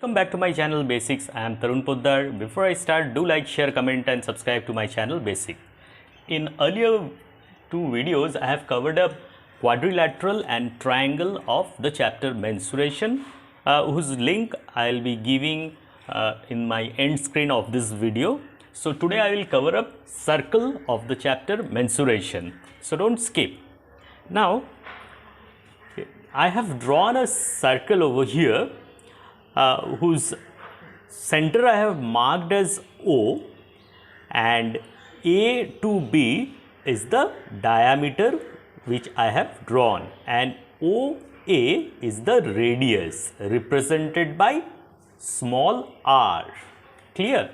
Welcome back to my channel Basics. I am Tarun Poddar. Before I start, do like, share, comment and subscribe to my channel Basic. In earlier two videos, I have covered up quadrilateral and triangle of the chapter mensuration, whose link I will be giving in my end screen of this video. So today I will cover up circle of the chapter mensuration. So don't skip. Now I have drawn a circle over here whose center I have marked as O, and A to B is the diameter which I have drawn, and OA is the radius represented by small r. Clear?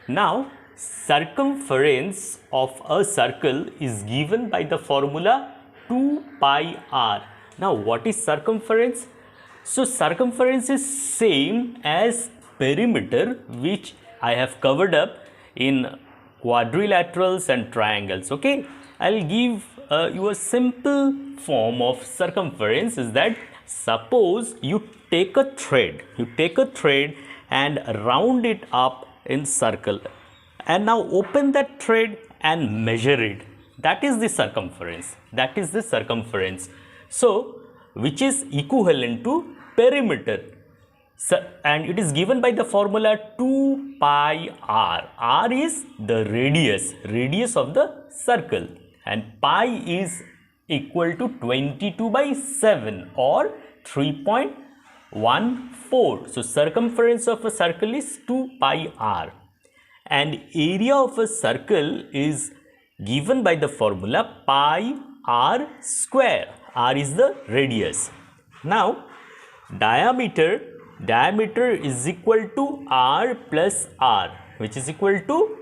Now circumference of a circle is given by the formula 2 pi r. Now what is circumference? So circumference is same as perimeter, which I have covered up in quadrilaterals and triangles. Okay, I'll give you a simple form of circumference. Is that suppose you take a thread, and round it up in circle, and now open that thread and measure it. That is the circumference. So which is equivalent to perimeter, and it is given by the formula 2 pi r. R is the radius of the circle, and pi is equal to 22 by 7 or 3.14. So circumference of a circle is 2 pi r, and area of a circle is given by the formula pi r square. R is the radius. Now diameter is equal to r plus r, which is equal to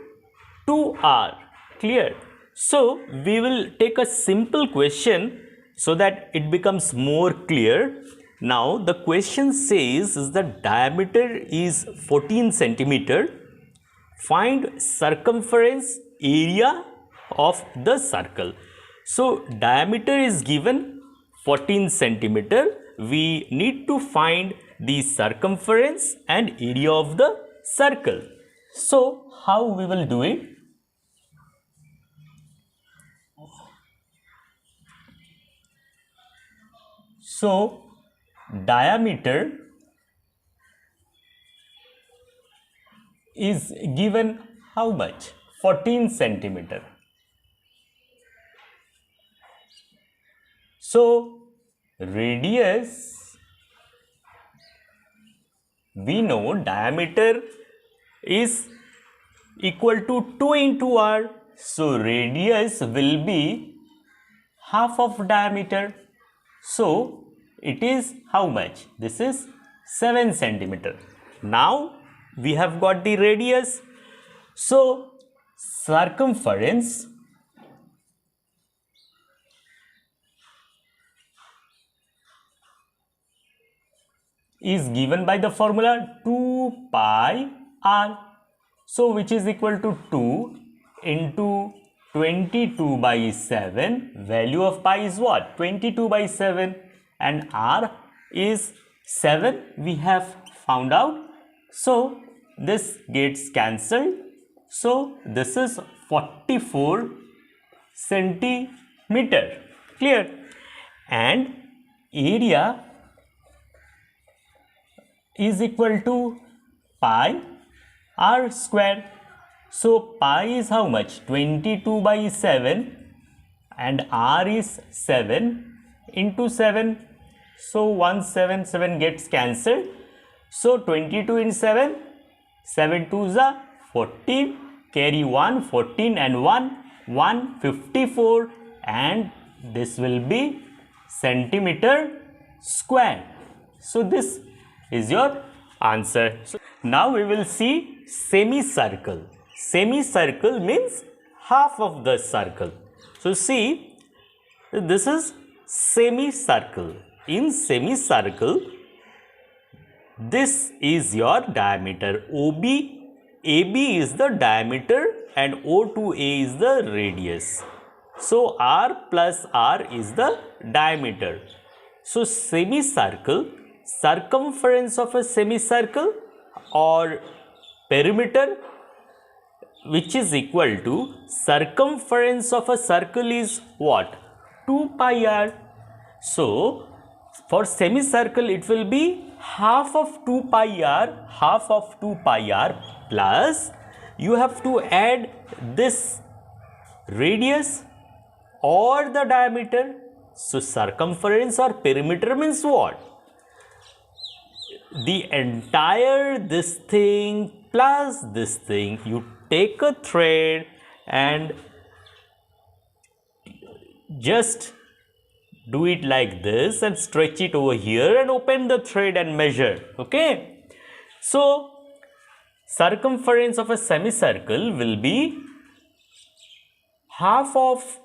2r. Clear? So we will take a simple question so that it becomes more clear. Now the question says is the diameter is 14 centimeter. Find circumference area of the circle. So diameter is given 14 centimeter. We need to find the circumference and area of the circle. So how we will do it? So diameter is given how much? 14 centimeter. So radius, we know diameter is equal to 2 into r. So radius will be half of diameter. So it is how much? This is 7 centimeter. Now we have got the radius. So circumference is given by the formula 2 pi r. So which is equal to 2 into 22 by 7. Value of pi is what? 22 by 7, and r is 7, we have found out. So this gets cancelled. So this is 44 centimeter. Clear? And area is equal to pi r square. So pi is how much? 22 by 7, and r is 7 into 7. So 177 gets cancelled. So 22 in 7, 7 2s are 14, carry 1, 14 and 1, 154, and this will be centimeter square. So this is your answer. So now we will see semicircle. Semicircle means half of the circle. So see, this is semicircle. In semicircle, this is your diameter OB. AB is the diameter and O to A is the radius. So R plus R is the diameter. So semicircle circumference of a semicircle or perimeter, which is equal to circumference of a circle is what? 2 pi r. So for semicircle it will be half of 2 pi r plus you have to add this radius or the diameter. So circumference or perimeter means what? The entire this thing plus this thing. You take a thread and just do it like this and stretch it over here and open the thread and measure. Okay. So circumference of a semicircle will be half of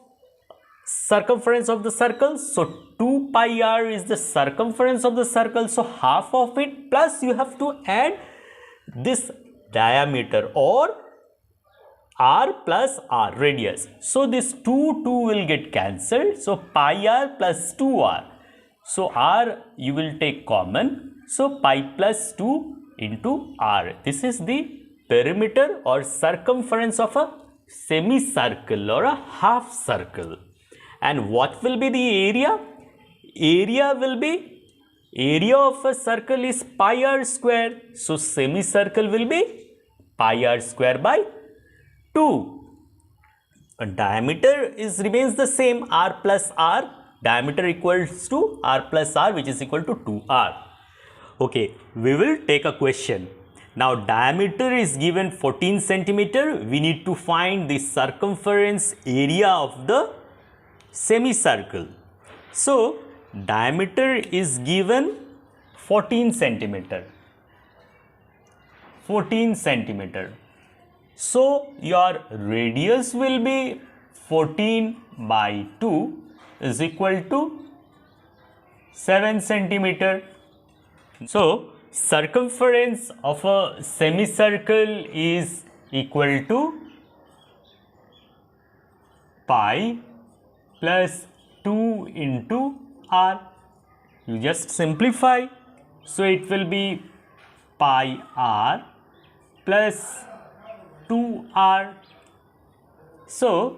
circumference of the circle. So 2 pi r is the circumference of the circle. So half of it plus you have to add this diameter or r plus r radius. So this 2 will get cancelled. So pi r plus 2r. So r you will take common. So pi plus 2 into r. This is the perimeter or circumference of a semicircle or a half circle. And what will be the area? Area will be, area of a circle is pi r square. So semicircle will be pi r square by 2. A diameter remains the same, r plus r. Diameter equals to r plus r, which is equal to 2r. Okay, we will take a question. Now diameter is given 14 centimeter. We need to find the circumference area of the semicircle. So diameter is given 14 centimeter. 14 centimeter. So your radius will be 14 by 2 is equal to 7 centimeter. So circumference of a semicircle is equal to pi plus 2 into r. You just simplify. So it will be pi r plus 2r. So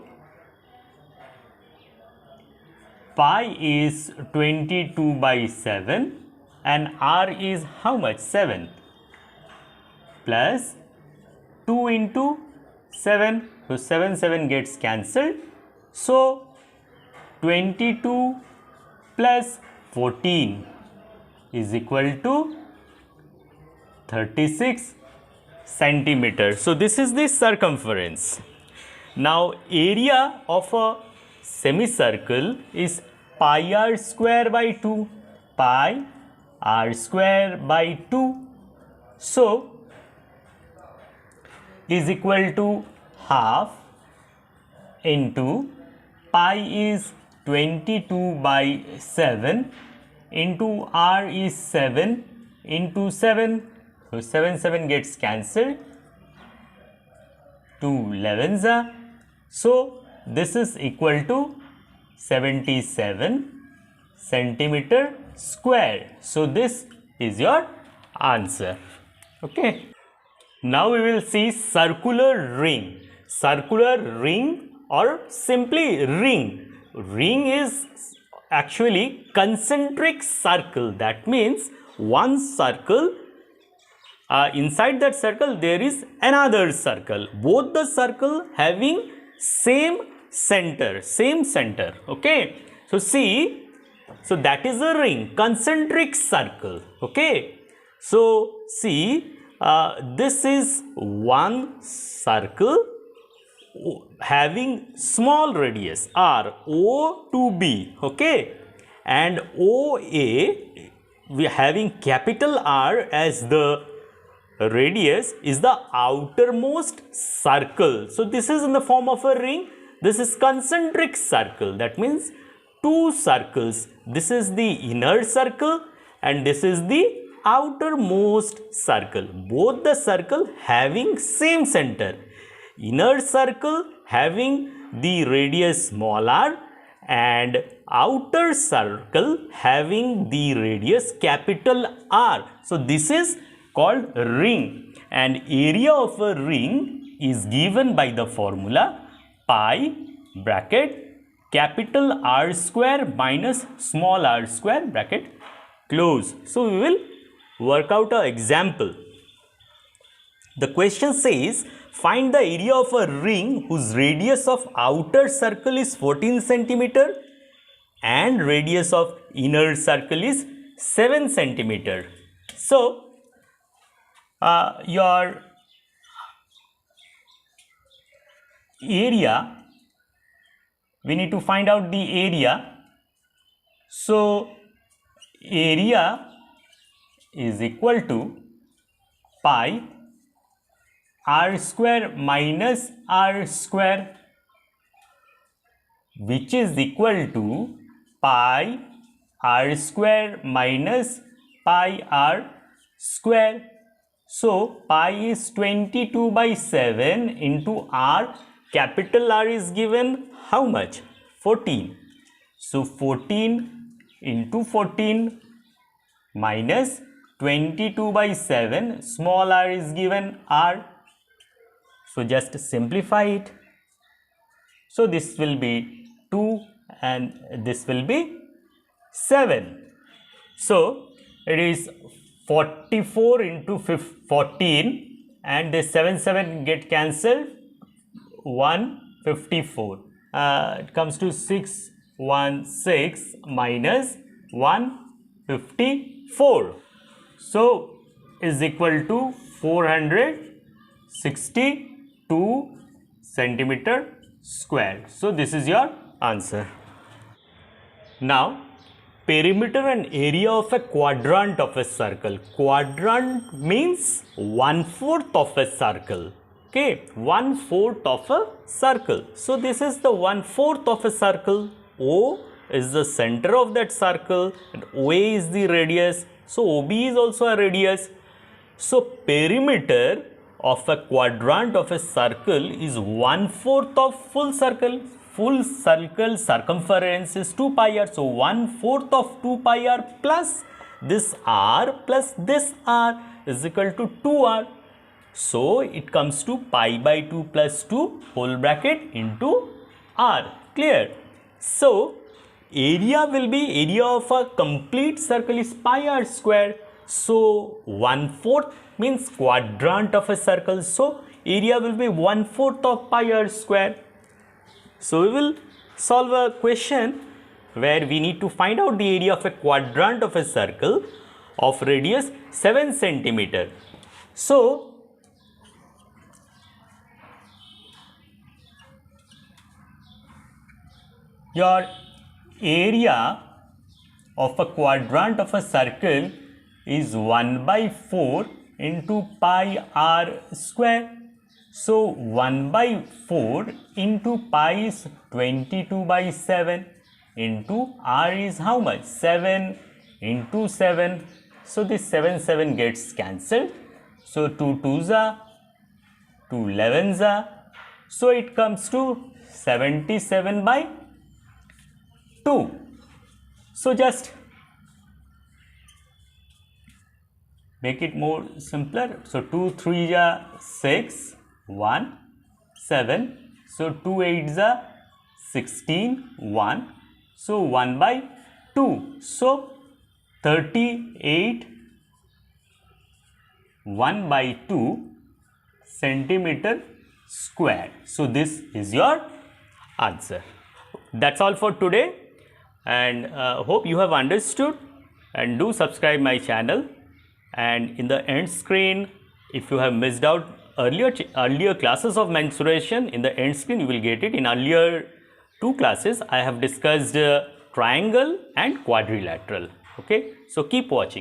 pi is 22 by 7 and r is how much? 7 plus 2 into 7. So 7 gets cancelled. So 22 plus 14 is equal to 36 centimeters. So this is the circumference. Now area of a semicircle is pi r square by 2. Pi r square by 2. So is equal to half into pi is 22 by 7 into r is 7 into 7. So 7 gets cancelled. 2 11s are. So this is equal to 77 centimeter square. So this is your answer. Okay. Now we will see circular ring. Circular ring or simply ring. Ring is actually concentric circle. That means one circle, inside that circle there is another circle. Both the circle having same center. Okay. So see, so that is a ring, concentric circle. Okay. So see, this is one circle having small radius r, O to B. Okay. And OA, we are having capital R as the radius, is the outermost circle. So this is in the form of a ring. This is concentric circle. That means two circles. This is the inner circle and this is the outermost circle. Both the circle having same center. Inner circle having the radius small r and outer circle having the radius capital R. So this is called ring, and area of a ring is given by the formula pi bracket capital R square minus small r square bracket close. So we will work out an example. The question says find the area of a ring whose radius of outer circle is 14 centimeter and radius of inner circle is 7 centimeter. So your area, we need to find out the area. So area is equal to pi r square minus r square, which is equal to pi r square minus pi r square. So pi is 22 by 7 into r, capital R is given how much? 14. So 14 into 14 minus 22 by 7, small r is given r. So just simplify it. So this will be 2 and this will be 7. So it is 44 into 14 and this 7 get cancelled, 154. It comes to 616 minus 154. So is equal to 462 centimeter square. So this is your answer. Now perimeter and area of a quadrant of a circle. Quadrant means 1/4 of a circle. Okay, 1/4 of a circle. So this is the 1/4 of a circle. O is the center of that circle and OA is the radius. So OB is also a radius. So perimeter of a quadrant of a circle is 1/4 of full circle. Full circle circumference is 2 pi r. So 1/4 of 2 pi r plus this r plus this r is equal to 2r. So it comes to pi by 2 plus 2 whole bracket into r. Clear? So area will be, area of a complete circle is pi r square. So 1/4 means quadrant of a circle. So area will be 1/4 of pi r square. So we will solve a question where we need to find out the area of a quadrant of a circle of radius 7 centimeter. So your area of a quadrant of a circle is 1/4 into pi r square. So 1/4 into pi is 22 by 7 into r is how much? 7 into 7. So this 7 gets cancelled. So 2 2s are, 2 11s are. So it comes to 77 by 2. So just make it more simpler. So 2 3s are 6, 1, 7. So 2 8s are 16, 1. So 1/2. So 38 1/2 centimeter square. So this is your answer. That's all for today, and hope you have understood, and do subscribe my channel. And in the end screen, if you have missed out earlier classes of mensuration, in the end screen you will get it. In earlier 2 classes I have discussed triangle and quadrilateral. Okay, so keep watching.